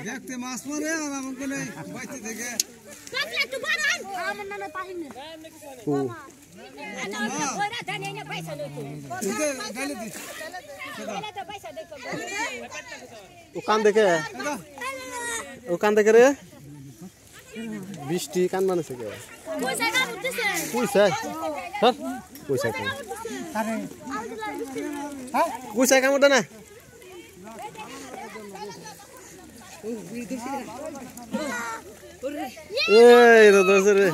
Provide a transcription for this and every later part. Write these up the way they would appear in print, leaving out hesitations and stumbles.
দেখতে মাছ মারে আর আমাকে নেই বাইতে থেকে ওখান থেকে রে বৃষ্টি কান মানেছে কে পয়সা পয়সা পয়সা কামড় দে না এই দোসে রে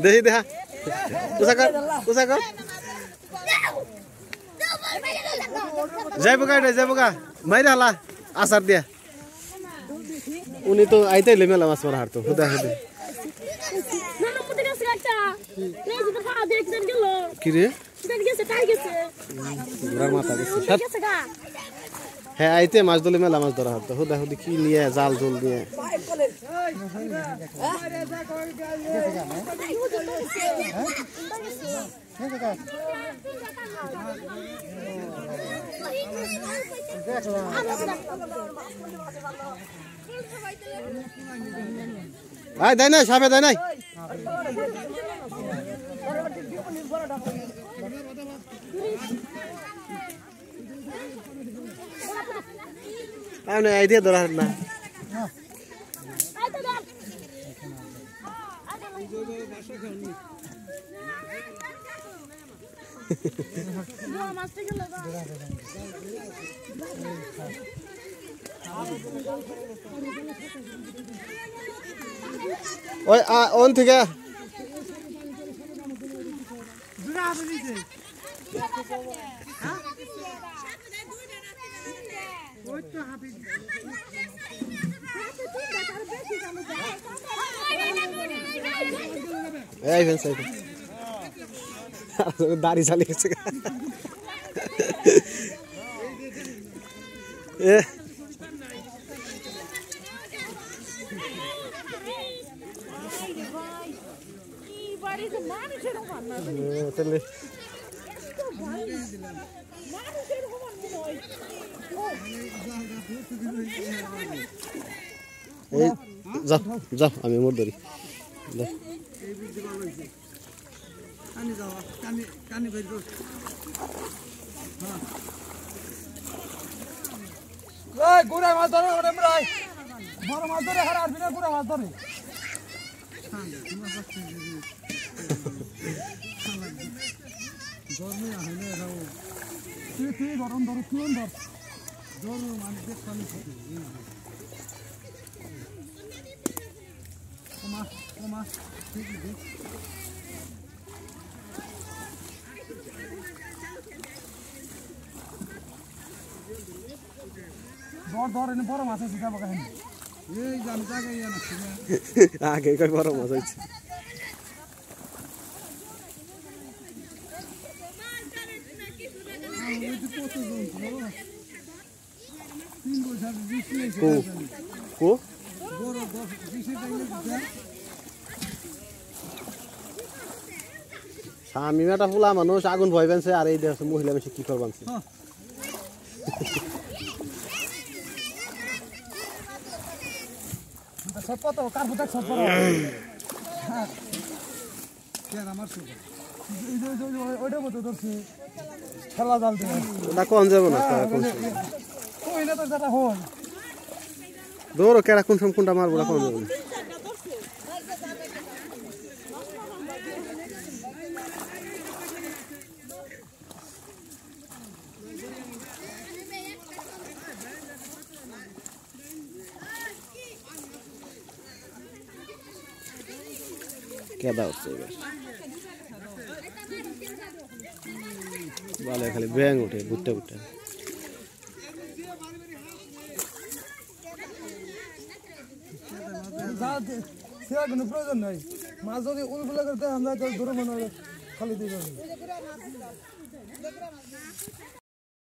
দেখি দেখা পয়সা কর যাইব গা মাইরা হালা আসার দিয়া উনি তো আইতাইলে মেলা মাছ মারা হারতো হুদা হুদে কি রে মাথা গেছে হ্যাঁ আইতে মাছ ধরলে মেলা মাছ ধরা হারতো হুদা হুদি কি নিয়ে জাল জল নিয়ে আয় দেয় নাই সাপে দেয় নাই আইডিয়া ধরা না ওই ওন থেকে দাড়ি চালিয়ে গেছে যাও যাও আমি মোট ধরি গুড়া মাছ ধরে বড় মাছ ধরে হারার বিনা গুড়া মাছ ধরে গরম ধরো কিন ধর জোর মানে দেখ পানি ওমা ঠিক আছে ধর এনে বড় মাছ আছে যাবো কাহিনী এই জানি জায়গায় ইয়া না আগে কই বড় মাছ হইছে কো স্বামী একটা ফুলা মানুষ আগুন ভয় পেনছে আর এই দেখছে মহিলা বেশি কি করবানছে সব কত কার ফুটা সব বড় কে আমার সব ওইটা মতো ধরছে খেলা জাল দিয়ে ওটা কোন যাব না কোন কই না তো যেটা হল দৌড়ো কেরা কোন সম কোনটা মারবো না কোন যাব না কেদা হচ্ছে এবার বালে খালি ব্যাং উঠে বুটটা বুটটা সেবা কোনো প্রয়োজন নাই মাছ যদি উলগুলো করতে আমরা ধরে মনে হয় খালি দিয়ে